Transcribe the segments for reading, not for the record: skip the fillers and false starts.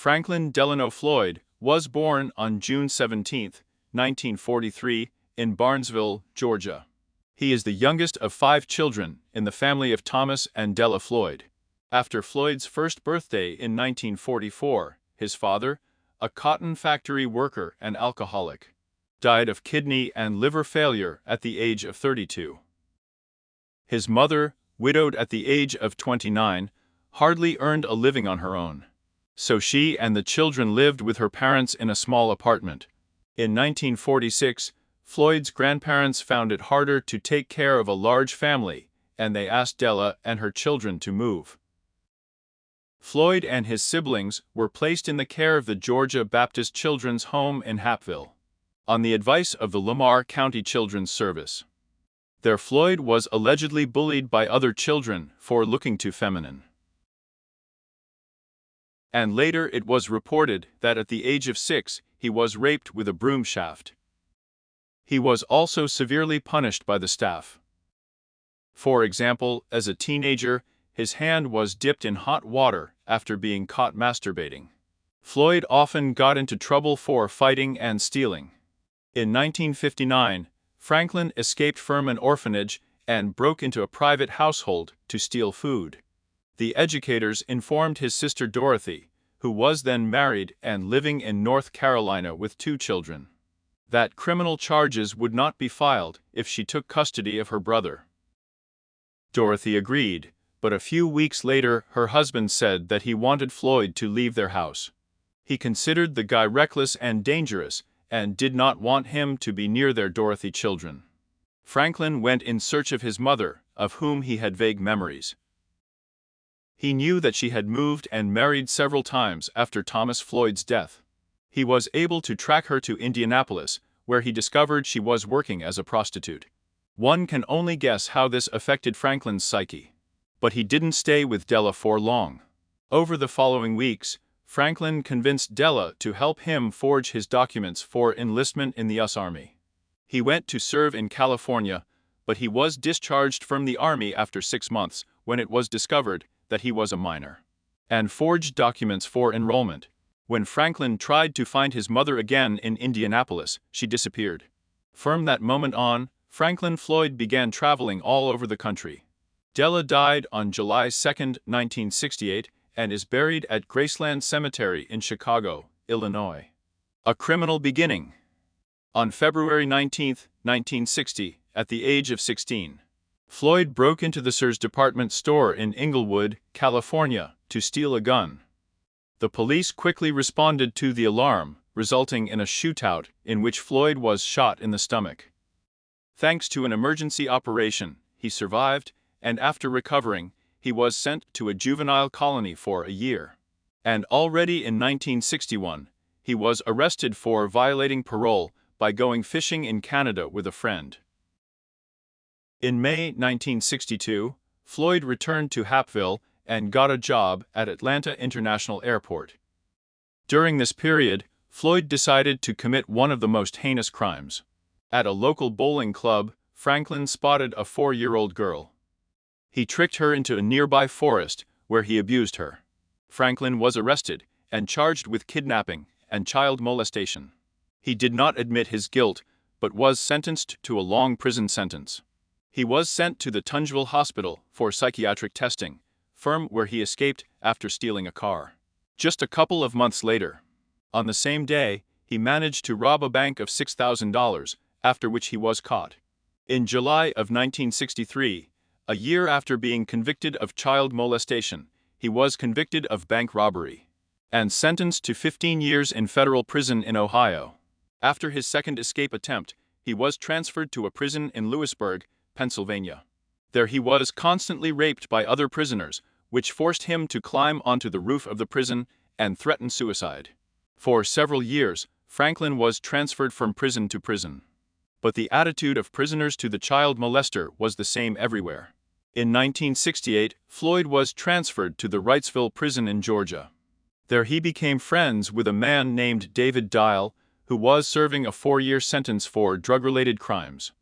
Franklin Delano Floyd was born on June 17, 1943, in Barnesville, Georgia. He is the youngest of 5 children in the family of Thomas and Della Floyd. After Floyd's first birthday in 1944, his father, a cotton factory worker and alcoholic, died of kidney and liver failure at the age of 32. His mother, widowed at the age of 29, hardly earned a living on her own. So she and the children lived with her parents in a small apartment. In 1946, Floyd's grandparents found it harder to take care of a large family, and they asked Della and her children to move. Floyd and his siblings were placed in the care of the Georgia Baptist Children's Home in Hapville, on the advice of the Lamar County Children's Service. There Floyd was allegedly bullied by other children for looking too feminine. And later it was reported that at the age of 6 he was raped with a broom shaft. He was also severely punished by the staff. For example, as a teenager, his hand was dipped in hot water after being caught masturbating. Floyd often got into trouble for fighting and stealing. In 1959, Franklin escaped from an orphanage and broke into a private household to steal food. The educators informed his sister Dorothy, who was then married and living in North Carolina with 2 children, that criminal charges would not be filed if she took custody of her brother. Dorothy agreed, but a few weeks later her husband said that he wanted Floyd to leave their house. He considered the guy reckless and dangerous and did not want him to be near their Dorothy children. Franklin went in search of his mother, of whom he had vague memories. He knew that she had moved and married several times after Thomas Floyd's death. He was able to track her to Indianapolis, where he discovered she was working as a prostitute. One can only guess how this affected Franklin's psyche. But he didn't stay with Della for long. Over the following weeks, Franklin convinced Della to help him forge his documents for enlistment in the U.S. Army. He went to serve in California, but he was discharged from the Army after 6 months when it was discovered that he was a minor, and forged documents for enrollment. When Franklin tried to find his mother again in Indianapolis, she disappeared. From that moment on, Franklin Floyd began traveling all over the country. Della died on July 2, 1968, and is buried at Graceland Cemetery in Chicago, Illinois. A criminal beginning. On February 19, 1960, at the age of 16, Floyd broke into the Sears department store in Inglewood, California, to steal a gun. The police quickly responded to the alarm, resulting in a shootout in which Floyd was shot in the stomach. Thanks to an emergency operation, he survived, and after recovering, he was sent to a juvenile colony for a year. And already in 1961, he was arrested for violating parole by going fishing in Canada with a friend. In May 1962, Floyd returned to Hapville and got a job at Atlanta International Airport. During this period, Floyd decided to commit one of the most heinous crimes. At a local bowling club, Franklin spotted a 4-year-old girl. He tricked her into a nearby forest, where he abused her. Franklin was arrested and charged with kidnapping and child molestation. He did not admit his guilt, but was sentenced to a long prison sentence. He was sent to the Tungeville Hospital for psychiatric testing, from where he escaped after stealing a car. Just a couple of months later, on the same day, he managed to rob a bank of $6,000, after which he was caught. In July of 1963, a year after being convicted of child molestation, he was convicted of bank robbery and sentenced to 15 years in federal prison in Ohio. After his second escape attempt, he was transferred to a prison in Lewisburg, Pennsylvania. There he was constantly raped by other prisoners, which forced him to climb onto the roof of the prison and threaten suicide. For several years, Franklin was transferred from prison to prison. But the attitude of prisoners to the child molester was the same everywhere. In 1968, Floyd was transferred to the Wrightsville prison in Georgia. There he became friends with a man named David Dial, who was serving a 4-year sentence for drug-related crimes.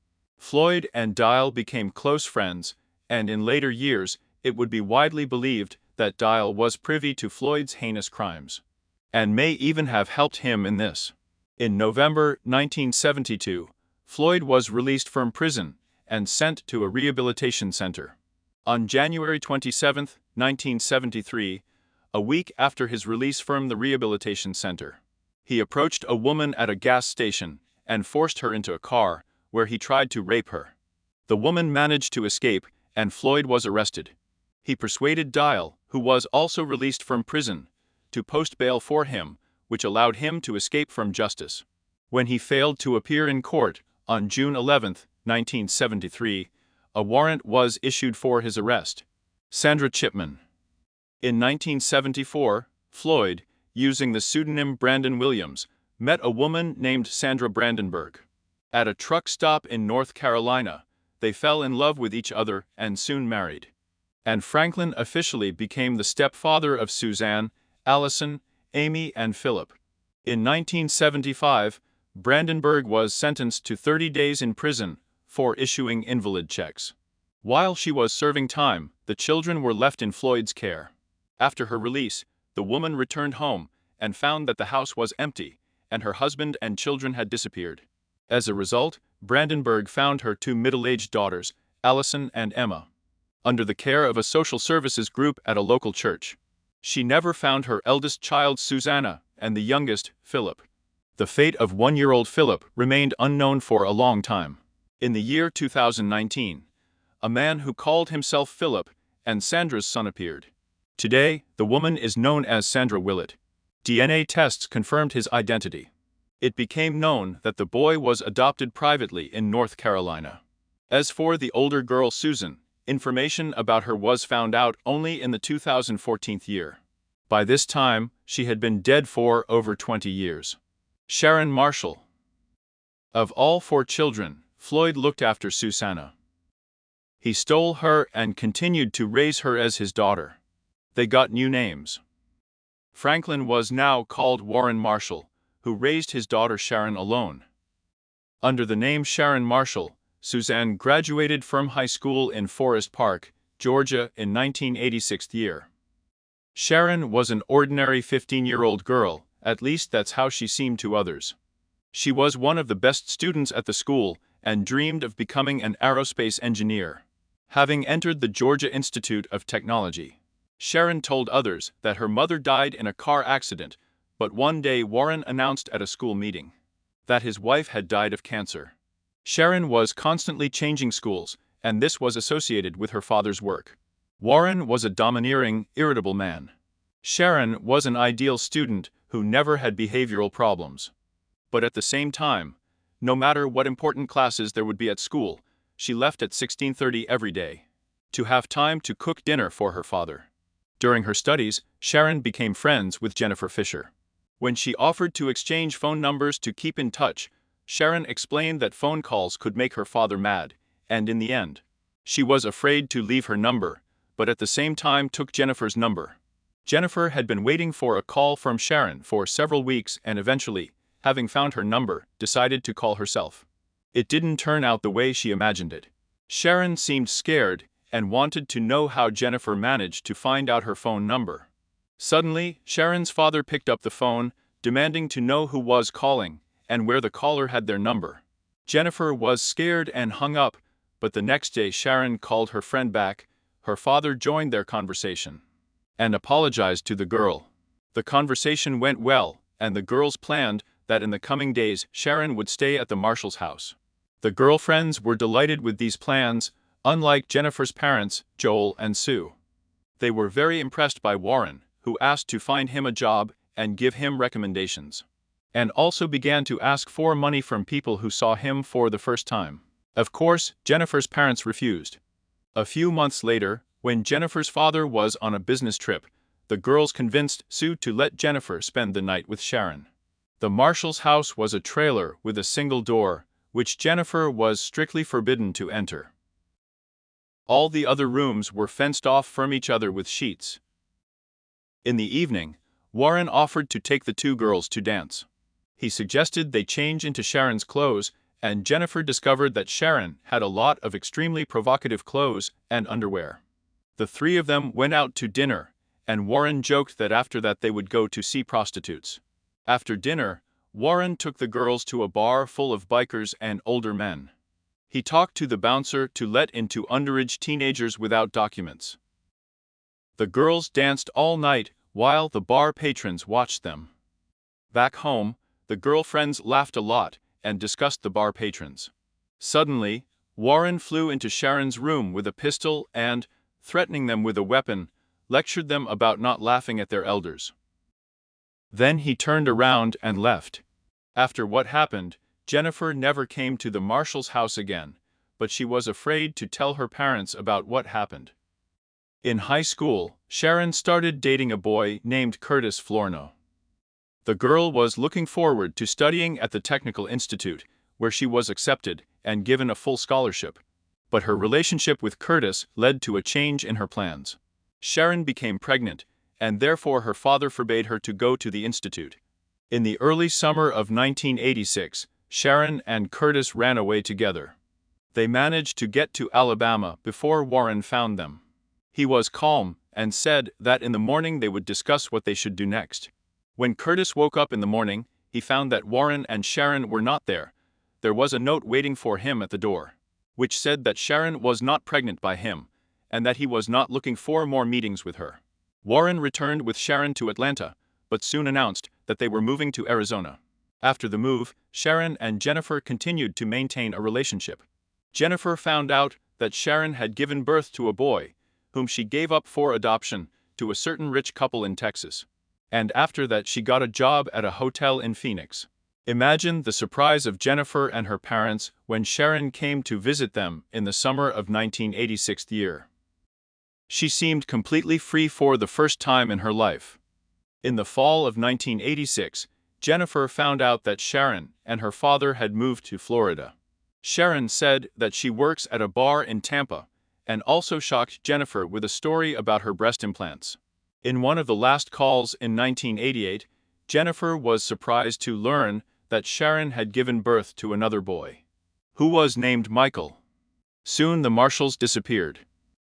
Floyd and Dial became close friends, and in later years, it would be widely believed that Dial was privy to Floyd's heinous crimes. and may even have helped him in this. In November 1972, Floyd was released from prison and sent to a rehabilitation center. On January 27, 1973, a week after his release from the rehabilitation center, he approached a woman at a gas station and forced her into a car, where he tried to rape her. The woman managed to escape, and Floyd was arrested. He persuaded Dial, who was also released from prison, to post bail for him, which allowed him to escape from justice. When he failed to appear in court, on June 11, 1973, a warrant was issued for his arrest. Sandra Chipman. In 1974, Floyd, using the pseudonym Brandon Williams, met a woman named Sandra Brandenburg. At a truck stop in North Carolina, they fell in love with each other and soon married. And Franklin officially became the stepfather of Suzanne, Allison, Amy, and Philip. In 1975, Brandenburg was sentenced to 30 days in prison for issuing invalid checks. While she was serving time, the children were left in Floyd's care. After her release, the woman returned home and found that the house was empty, and her husband and children had disappeared. As a result, Brandenburg found her two middle-aged daughters, Allison and Emma, under the care of a social services group at a local church. She never found her eldest child Susanna and the youngest, Philip. The fate of one-year-old Philip remained unknown for a long time. In the year 2019, a man who called himself Philip and Sandra's son appeared. Today, the woman is known as Sandra Willett. DNA tests confirmed his identity. It became known that the boy was adopted privately in North Carolina. As for the older girl Susan, information about her was found out only in the 2014 year. By this time, she had been dead for over 20 years. Sharon Marshall. Of all four children, Floyd looked after Susanna. He stole her and continued to raise her as his daughter. They got new names. Franklin was now called Warren Marshall, who raised his daughter Sharon alone. Under the name Sharon Marshall, Suzanne graduated from high school in Forest Park, Georgia in 1986 year. Sharon was an ordinary 15-year-old girl, at least that's how she seemed to others. She was one of the best students at the school and dreamed of becoming an aerospace engineer. Having entered the Georgia Institute of Technology, Sharon told others that her mother died in a car accident, but one day Warren announced at a school meeting that his wife had died of cancer. Sharon was constantly changing schools, and this was associated with her father's work. Warren was a domineering, irritable man. Sharon was an ideal student who never had behavioral problems. But at the same time, no matter what important classes there would be at school, she left at 16:30 every day to have time to cook dinner for her father. During her studies, Sharon became friends with Jennifer Fisher. When she offered to exchange phone numbers to keep in touch, Sharon explained that phone calls could make her father mad, and in the end, she was afraid to leave her number, but at the same time took Jennifer's number. Jennifer had been waiting for a call from Sharon for several weeks and eventually, having found her number, decided to call herself. It didn't turn out the way she imagined it. Sharon seemed scared and wanted to know how Jennifer managed to find out her phone number. Suddenly, Sharon's father picked up the phone, demanding to know who was calling and where the caller had their number. Jennifer was scared and hung up, but the next day Sharon called her friend back. Her father joined their conversation and apologized to the girl. The conversation went well, and the girls planned that in the coming days Sharon would stay at the Marshall's house. The girlfriends were delighted with these plans, unlike Jennifer's parents, Joel and Sue. They were very impressed by Warren, who asked to find him a job and give him recommendations, and also began to ask for money from people who saw him for the first time. Of course, Jennifer's parents refused. A few months later, when Jennifer's father was on a business trip, the girls convinced Sue to let Jennifer spend the night with Sharon. The Marshall's house was a trailer with a single door, which Jennifer was strictly forbidden to enter. All the other rooms were fenced off from each other with sheets. In the evening, Warren offered to take the two girls to dance. He suggested they change into Sharon's clothes, and Jennifer discovered that Sharon had a lot of extremely provocative clothes and underwear. The three of them went out to dinner, and Warren joked that after that they would go to see prostitutes. After dinner, Warren took the girls to a bar full of bikers and older men. He talked to the bouncer to let into underage teenagers without documents. The girls danced all night while the bar patrons watched them. Back home, the girlfriends laughed a lot and discussed the bar patrons. Suddenly, Warren flew into Sharon's room with a pistol and, threatening them with a weapon, lectured them about not laughing at their elders. Then he turned around and left. After what happened, Jennifer never came to the marshal's house again, but she was afraid to tell her parents about what happened. In high school, Sharon started dating a boy named Curtis Florno. The girl was looking forward to studying at the Technical Institute, where she was accepted and given a full scholarship. But her relationship with Curtis led to a change in her plans. Sharon became pregnant, and therefore her father forbade her to go to the institute. In the early summer of 1986, Sharon and Curtis ran away together. They managed to get to Alabama before Warren found them. He was calm and said that in the morning they would discuss what they should do next. When Curtis woke up in the morning, he found that Warren and Sharon were not there. There was a note waiting for him at the door, which said that Sharon was not pregnant by him, and that he was not looking for more meetings with her. Warren returned with Sharon to Atlanta, but soon announced that they were moving to Arizona. After the move, Sharon and Jennifer continued to maintain a relationship. Jennifer found out that Sharon had given birth to a boy, whom she gave up for adoption to a certain rich couple in Texas. And after that she got a job at a hotel in Phoenix. Imagine the surprise of Jennifer and her parents when Sharon came to visit them in the summer of 1986 year. She seemed completely free for the first time in her life. In the fall of 1986, Jennifer found out that Sharon and her father had moved to Florida. Sharon said that she works at a bar in Tampa, and also shocked Jennifer with a story about her breast implants. In one of the last calls in 1988, Jennifer was surprised to learn that Sharon had given birth to another boy, who was named Michael. Soon the Marshalls disappeared.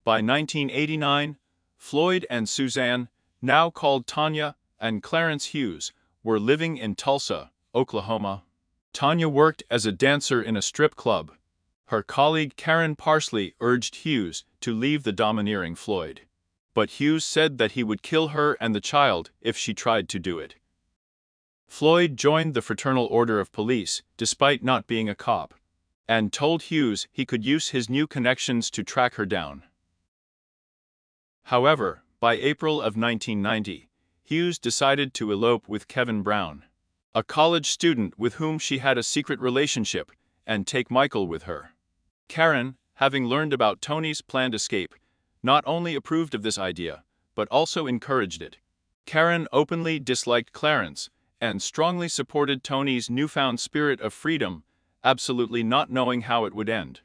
By 1989, Floyd and Suzanne, now called Tanya and Clarence Hughes, were living in Tulsa, Oklahoma. Tanya worked as a dancer in a strip club. Her colleague Karen Parsley urged Hughes to leave the domineering Floyd. But Hughes said that he would kill her and the child if she tried to do it. Floyd joined the Fraternal Order of Police, despite not being a cop, and told Hughes he could use his new connections to track her down. However, by April of 1990, Hughes decided to elope with Kevin Brown, a college student with whom she had a secret relationship, and take Michael with her. Karen, having learned about Tony's planned escape, not only approved of this idea, but also encouraged it. Karen openly disliked Clarence, and strongly supported Tony's newfound spirit of freedom, absolutely not knowing how it would end.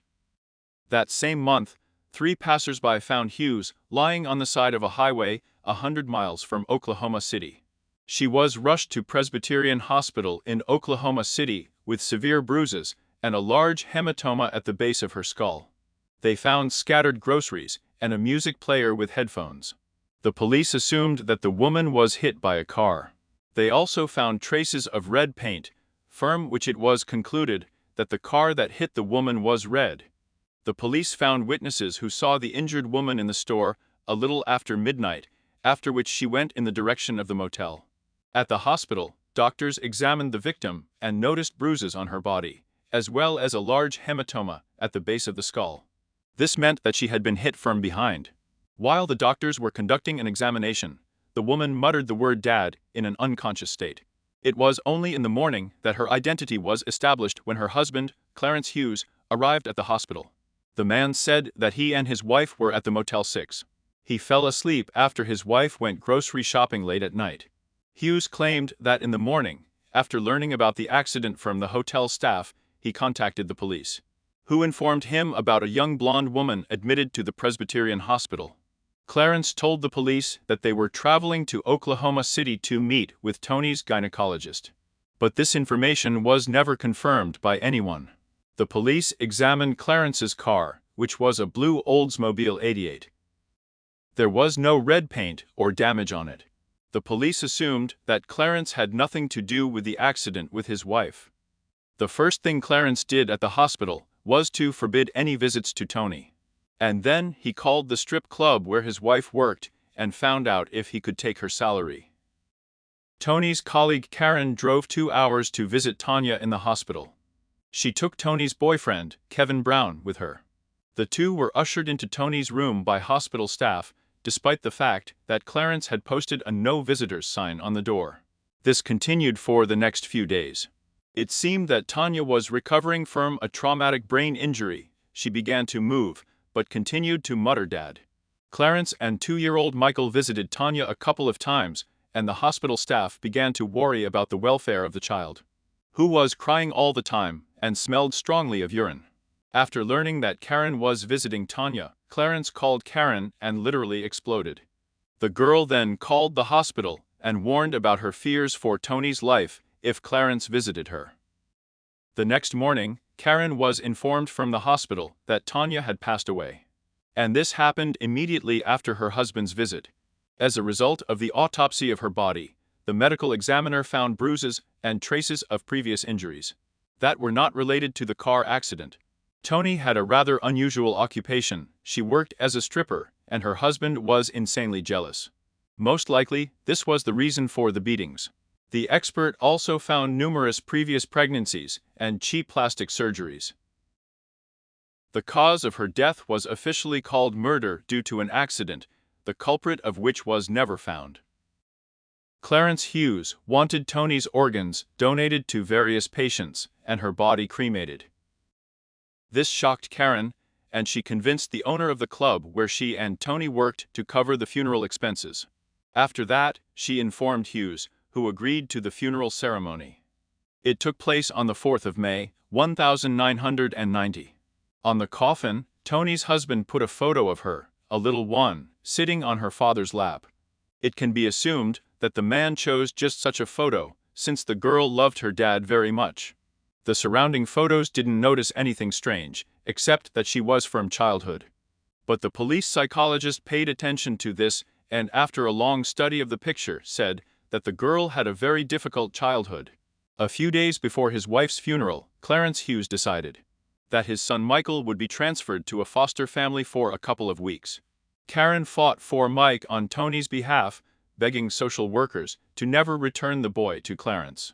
That same month, 3 passers-by found Hughes lying on the side of a highway 100 miles from Oklahoma City. She was rushed to Presbyterian Hospital in Oklahoma City with severe bruises and a large hematoma at the base of her skull. They found scattered groceries and a music player with headphones. The police assumed that the woman was hit by a car. They also found traces of red paint, from which it was concluded that the car that hit the woman was red. The police found witnesses who saw the injured woman in the store a little after midnight, after which she went in the direction of the motel. At the hospital, doctors examined the victim and noticed bruises on her body, as well as a large hematoma at the base of the skull. This meant that she had been hit from behind. While the doctors were conducting an examination, the woman muttered the word "dad" in an unconscious state. It was only in the morning that her identity was established when her husband, Clarence Hughes, arrived at the hospital. The man said that he and his wife were at the Motel 6. He fell asleep after his wife went grocery shopping late at night. Hughes claimed that in the morning, after learning about the accident from the hotel staff, he contacted the police, who informed him about a young blonde woman admitted to the Presbyterian Hospital. Clarence told the police that they were traveling to Oklahoma City to meet with Tony's gynecologist. But this information was never confirmed by anyone. The police examined Clarence's car, which was a blue Oldsmobile 88. There was no red paint or damage on it. The police assumed that Clarence had nothing to do with the accident with his wife. The first thing Clarence did at the hospital was to forbid any visits to Tony. And then he called the strip club where his wife worked and found out if he could take her salary. Tony's colleague Karen drove 2 hours to visit Tanya in the hospital. She took Tony's boyfriend, Kevin Brown, with her. The two were ushered into Tony's room by hospital staff, despite the fact that Clarence had posted a no visitors sign on the door. This continued for the next few days. It seemed that Tanya was recovering from a traumatic brain injury. She began to move, but continued to mutter "Dad." Clarence and 2-year-old Michael visited Tanya a couple of times, and the hospital staff began to worry about the welfare of the child, who was crying all the time and smelled strongly of urine. After learning that Karen was visiting Tanya, Clarence called Karen and literally exploded. The girl then called the hospital and warned about her fears for Tony's life if Clarence visited her. The next morning, Karen was informed from the hospital that Tanya had passed away. And this happened immediately after her husband's visit. As a result of the autopsy of her body, the medical examiner found bruises and traces of previous injuries that were not related to the car accident. Tony had a rather unusual occupation. She worked as a stripper, and her husband was insanely jealous. Most likely, this was the reason for the beatings. The expert also found numerous previous pregnancies and cheap plastic surgeries. The cause of her death was officially called murder due to an accident, the culprit of which was never found. Clarence Hughes wanted Tony's organs donated to various patients and her body cremated. This shocked Karen, and she convinced the owner of the club where she and Tony worked to cover the funeral expenses. After that, she informed Hughes, who agreed to the funeral ceremony. It took place on the 4th of May, 1990. On the coffin, Tony's husband put a photo of her, a little one, sitting on her father's lap. It can be assumed that the man chose just such a photo, since the girl loved her dad very much. The surrounding photos didn't notice anything strange, except that she was from childhood. But the police psychologist paid attention to this and after a long study of the picture said that the girl had a very difficult childhood. A few days before his wife's funeral, Clarence Hughes decided that his son Michael would be transferred to a foster family for a couple of weeks. Karen fought for Mike on Tony's behalf, begging social workers to never return the boy to Clarence.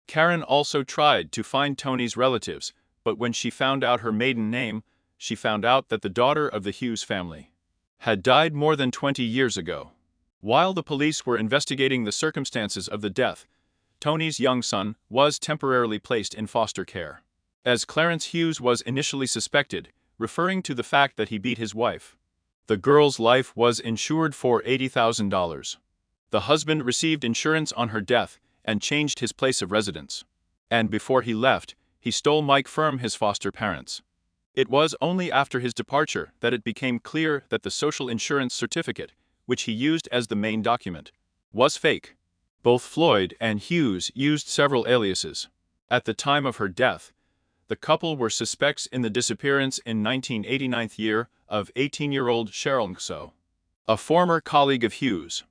Karen also tried to find Tony's relatives, but when she found out her maiden name, she found out that the daughter of the Hughes family had died more than 20 years ago. While the police were investigating the circumstances of the death, Tony's young son was temporarily placed in foster care, as Clarence Hughes was initially suspected, referring to the fact that he beat his wife. The girl's life was insured for $80,000. The husband received insurance on her death and changed his place of residence. And before he left, he stole Mike from his foster parents. It was only after his departure that it became clear that the social insurance certificate, which he used as the main document, was fake. Both Floyd and Hughes used several aliases. At the time of her death, the couple were suspects in the disappearance in 1989 year of 18-year-old Cheryl Ngso, a former colleague of Hughes.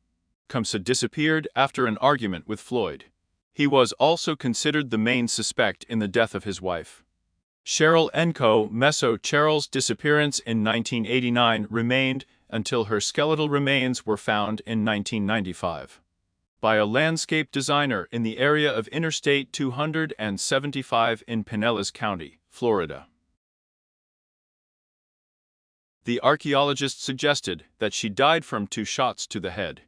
Ngso disappeared after an argument with Floyd. He was also considered the main suspect in the death of his wife. Cheryl Ngso Cheryl's disappearance in 1989 remained until her skeletal remains were found in 1995 by a landscape designer in the area of Interstate 275 in Pinellas County, Florida. The archaeologist suggested that she died from 2 shots to the head.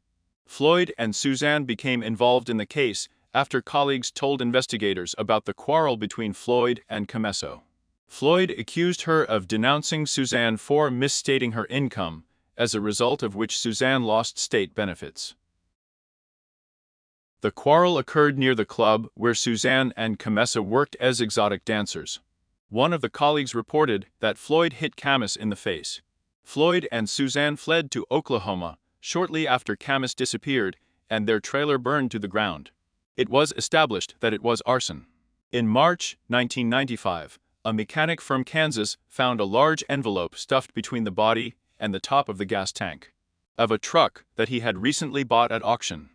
Floyd and Suzanne became involved in the case after colleagues told investigators about the quarrel between Floyd and Ngso. Floyd accused her of denouncing Suzanne for misstating her income, as a result of which Suzanne lost state benefits. The quarrel occurred near the club where Suzanne and Ngso worked as exotic dancers. One of the colleagues reported that Floyd hit Camus in the face. Floyd and Suzanne fled to Oklahoma shortly after Camus disappeared, and their trailer burned to the ground. It was established that it was arson. In March 1995, a mechanic from Kansas found a large envelope stuffed between the body and the top of the gas tank. of a truck that he had recently bought at auction.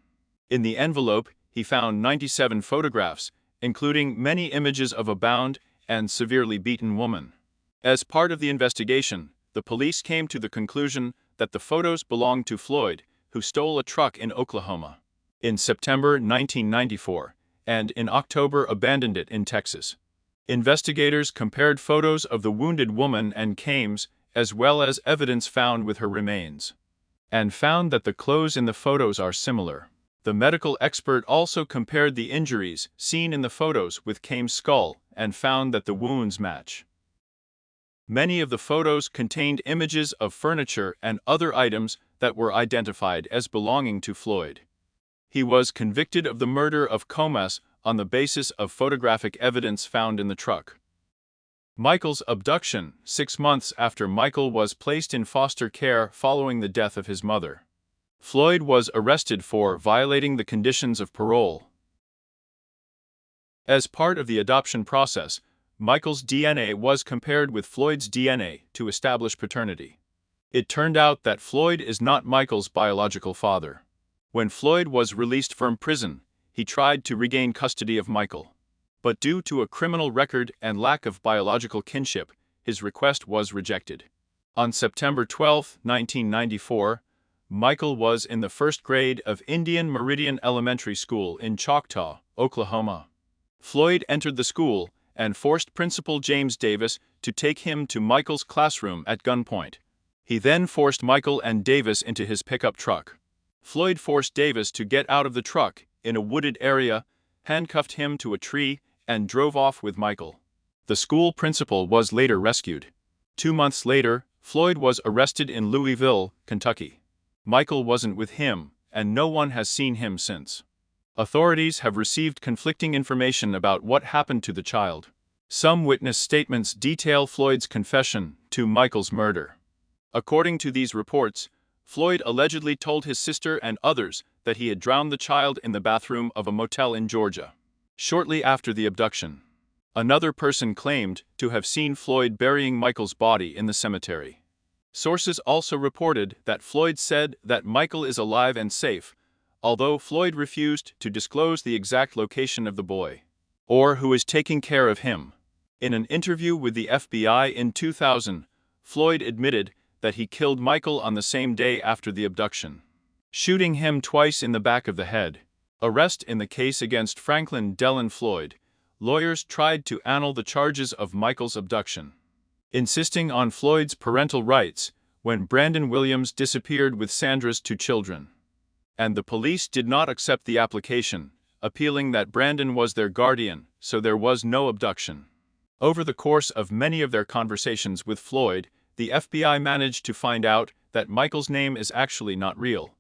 In the envelope, he found 97 photographs, including many images of a bound and severely beaten woman. As part of the investigation, the police came to the conclusion that the photos belonged to Floyd, who stole a truck in Oklahoma in September 1994 and in October abandoned it in Texas. Investigators compared photos of the wounded woman and Kames, as well as evidence found with her remains, and found that the clothes in the photos are similar. The medical expert also compared the injuries seen in the photos with Kames' skull and found that the wounds match. Many of the photos contained images of furniture and other items that were identified as belonging to Floyd. He was convicted of the murder of Comas on the basis of photographic evidence found in the truck. Michael's abduction, 6 months after Michael was placed in foster care following the death of his mother. Floyd was arrested for violating the conditions of parole. As part of the adoption process, Michael's DNA was compared with Floyd's DNA to establish paternity. It turned out that Floyd is not Michael's biological father. When Floyd was released from prison, he tried to regain custody of Michael. But due to a criminal record and lack of biological kinship, his request was rejected. On September 12, 1994, Michael was in the first grade of Indian Meridian Elementary School in Choctaw, Oklahoma. Floyd entered the school and forced Principal James Davis to take him to Michael's classroom at gunpoint. He then forced Michael and Davis into his pickup truck. Floyd forced Davis to get out of the truck in a wooded area, handcuffed him to a tree, and drove off with Michael. The school principal was later rescued. 2 months later, Floyd was arrested in Louisville, Kentucky. Michael wasn't with him, and no one has seen him since. Authorities have received conflicting information about what happened to the child. Some witness statements detail Floyd's confession to Michael's murder. According to these reports, Floyd allegedly told his sister and others that he had drowned the child in the bathroom of a motel in Georgia. Shortly after the abduction, another person claimed to have seen Floyd burying Michael's body in the cemetery. Sources also reported that Floyd said that Michael is alive and safe, although Floyd refused to disclose the exact location of the boy, or who is taking care of him. In an interview with the FBI in 2000, Floyd admitted that he killed Michael on the same day after the abduction, shooting him twice in the back of the head. Arrest in the case against Franklin Dellen Floyd, lawyers tried to annul the charges of Michael's abduction, insisting on Floyd's parental rights when Brandon Williams disappeared with Sandra's 2 children. And the police did not accept the application, appealing that Brandon was their guardian, so there was no abduction. Over the course of many of their conversations with Floyd, the FBI managed to find out that Michael's name is actually not real.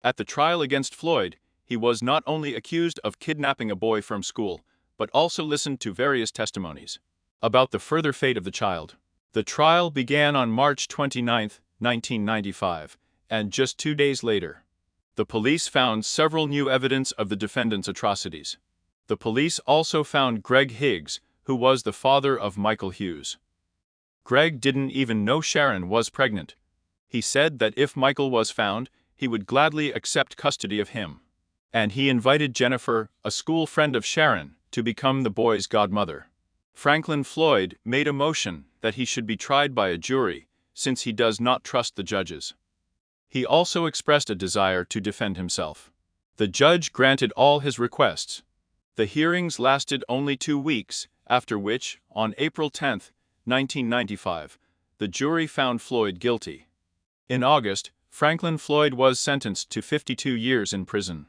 At the trial against Floyd, he was not only accused of kidnapping a boy from school, but also listened to various testimonies about the further fate of the child. The trial began on March 29, 1995, and just 2 days later, the police found several new evidence of the defendant's atrocities. The police also found Greg Higgs, who was the father of Michael Hughes. Greg didn't even know Sharon was pregnant. He said that if Michael was found, he would gladly accept custody of him. And he invited Jennifer, a school friend of Sharon, to become the boy's godmother. Franklin Floyd made a motion that he should be tried by a jury, since he does not trust the judges. He also expressed a desire to defend himself. The judge granted all his requests. The hearings lasted only 2 weeks, after which, on April 10, 1995, the jury found Floyd guilty. In August, Franklin Floyd was sentenced to 52 years in prison.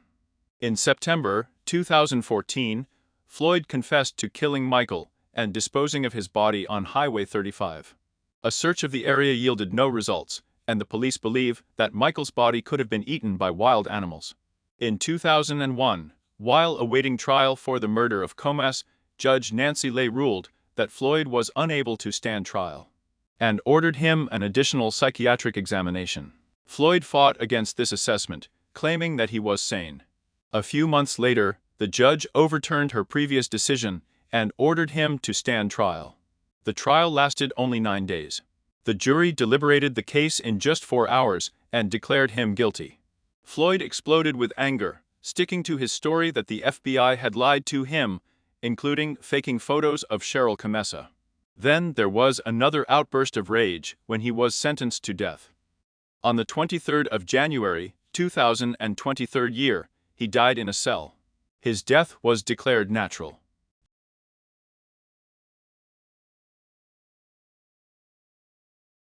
In September 2014, Floyd confessed to killing Michael and disposing of his body on Highway 35. A search of the area yielded no results, and the police believe that Michael's body could have been eaten by wild animals. In 2001, while awaiting trial for the murder of Comas, Judge Nancy Lay ruled that Floyd was unable to stand trial and ordered him an additional psychiatric examination. Floyd fought against this assessment, claiming that he was sane. A few months later, the judge overturned her previous decision and ordered him to stand trial. The trial lasted only 9 days. The jury deliberated the case in just 4 hours and declared him guilty. Floyd exploded with anger, sticking to his story that the FBI had lied to him, including faking photos of Cheryl Camessa. Then there was another outburst of rage when he was sentenced to death. On the 23rd of January, 2023 year, he died in a cell. His death was declared natural.